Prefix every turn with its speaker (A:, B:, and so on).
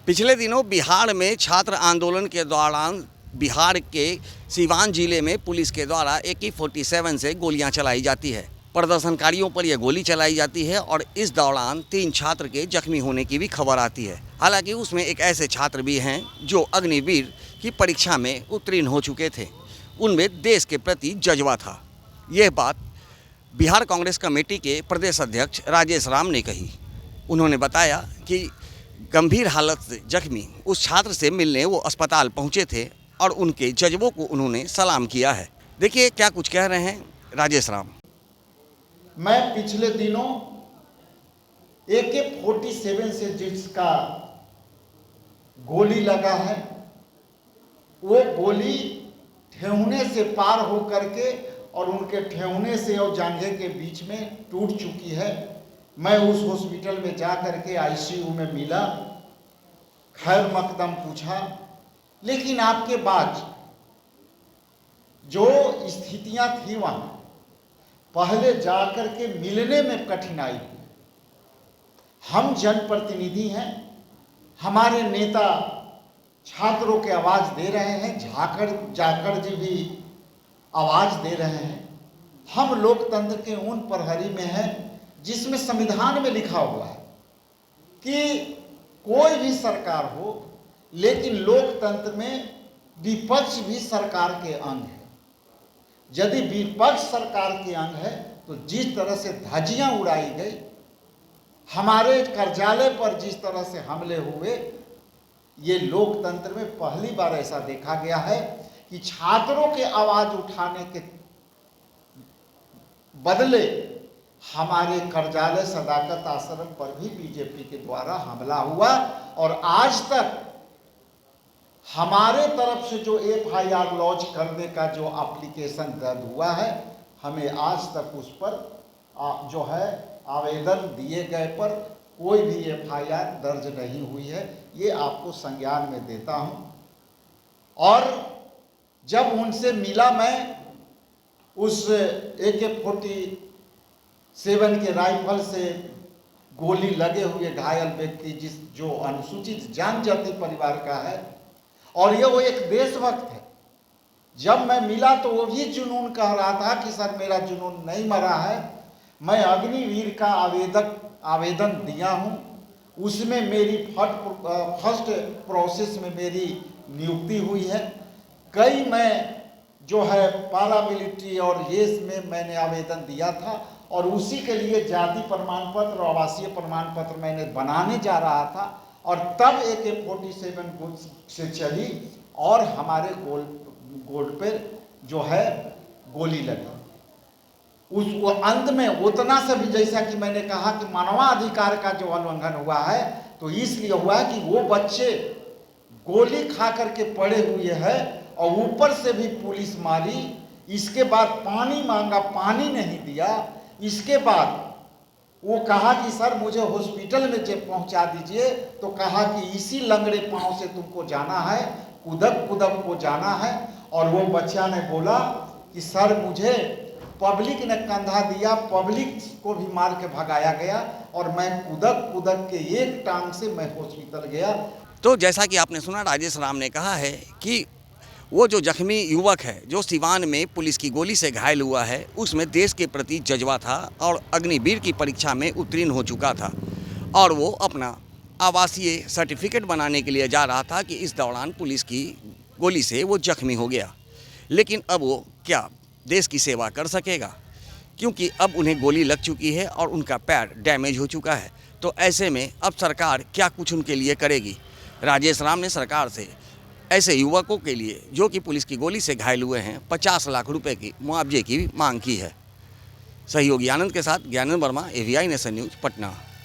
A: पिछले दिनों बिहार में छात्र आंदोलन के दौरान बिहार के सीवान जिले में पुलिस के द्वारा AK-47 से गोलियां चलाई जाती है। प्रदर्शनकारियों पर यह गोली चलाई जाती है और इस दौरान 3 छात्र के जख्मी होने की भी खबर आती है। हालांकि उसमें एक ऐसे छात्र भी हैं जो अग्निवीर की परीक्षा में उत्तीर्ण हो चुके थे। उनमें देश के प्रति जज्बा था। यह बात बिहार कांग्रेस कमेटी के प्रदेश अध्यक्ष राजेश राम ने कही। उन्होंने बताया कि गंभीर हालत से जख्मी उस छात्र से मिलने वो अस्पताल पहुंचे थे और उनके जज्बों को उन्होंने सलाम किया है। देखिए क्या कुछ कह रहे हैं राजेश राम।
B: मैं पिछले दिनों AK-47 से जिसका गोली लगा है, वो गोली ठेहुने से पार हो करके और उनके ठेहुने से और जांघे के बीच में टूट चुकी है। मैं उस हॉस्पिटल में जा करके ICU में मिला, खैर मकदम पूछा, लेकिन आपके बाद जो स्थितियां थी वहां पहले जाकर के मिलने में कठिनाई हुई। हम जनप्रतिनिधि हैं, हमारे नेता छात्रों के आवाज दे रहे हैं, जाकर जी भी आवाज दे रहे हैं। हम लोकतंत्र के उन प्रहरी में हैं जिसमें संविधान में लिखा हुआ है कि कोई भी सरकार हो, लेकिन लोकतंत्र में विपक्ष भी सरकार के अंग है। यदि विपक्ष सरकार के अंग है तो जिस तरह से धज्जियां उड़ाई गई, हमारे कार्यालय पर जिस तरह से हमले हुए, ये लोकतंत्र में पहली बार ऐसा देखा गया है कि छात्रों के आवाज उठाने के बदले हमारे कार्यालय सदाकत आश्रम पर भी बीजेपी के द्वारा हमला हुआ। और आज तक हमारे तरफ से जो FIR लॉन्च करने का जो एप्लीकेशन दर्ज हुआ है, हमें आज तक उस पर जो है आवेदन दिए गए पर कोई भी FIR दर्ज नहीं हुई है। ये आपको संज्ञान में देता हूं। और जब उनसे मिला, मैं उस AK-47 के राइफल से गोली लगे हुए घायल व्यक्ति जो अनुसूचित जनजाति परिवार का है और ये वो एक देशभक्त है, जब मैं मिला तो वो भी जुनून कह रहा था कि सर मेरा जुनून नहीं मरा है, मैं अग्निवीर का आवेदन दिया हूँ, उसमें मेरी फर्स्ट प्रोसेस में मेरी नियुक्ति हुई है। कई मैं जो है पैरामिलिट्री और ये में मैंने आवेदन दिया था और उसी के लिए जाति प्रमाण पत्र और आवासीय प्रमाण पत्र मैंने बनाने जा रहा था और तब AK-47 से चली और हमारे गोल पे जो है गोली लगी। वो अंत में उतना से भी, जैसा कि मैंने कहा कि मानवाधिकार का जो उल्लंघन हुआ है, तो इसलिए हुआ है कि वो बच्चे गोली खा करके पड़े हुए हैं और ऊपर से भी पुलिस मारी। इसके बाद पानी मांगा, पानी नहीं दिया। इसके बाद वो कहा कि सर मुझे हॉस्पिटल में जब पहुंचा दीजिए, तो कहा कि इसी लंगड़े पांव से तुमको जाना है, कुदक कुदक को जाना है। और वो बच्चा ने बोला कि सर मुझे पब्लिक ने कंधा दिया, पब्लिक को भी मार के भगाया गया और मैं कुदक कुदक के एक टांग से मैं हॉस्पिटल गया।
A: तो जैसा कि आपने सुना, राजेश राम ने कहा है कि वो जो जख्मी युवक है जो सिवान में पुलिस की गोली से घायल हुआ है, उसमें देश के प्रति जज्बा था और अग्निवीर की परीक्षा में उत्तीर्ण हो चुका था और वो अपना आवासीय सर्टिफिकेट बनाने के लिए जा रहा था कि इस दौरान पुलिस की गोली से वो जख्मी हो गया। लेकिन अब वो क्या देश की सेवा कर सकेगा, क्योंकि अब उन्हें गोली लग चुकी है और उनका पैर डैमेज हो चुका है। तो ऐसे में अब सरकार क्या कुछ उनके लिए करेगी। राजेश राम ने सरकार से ऐसे युवकों के लिए जो कि पुलिस की गोली से घायल हुए हैं 50 लाख रुपए की मुआवजे की मांग की है। सहयोगी आनंद के साथ Gyanand Verma, AVI nation news, Patna.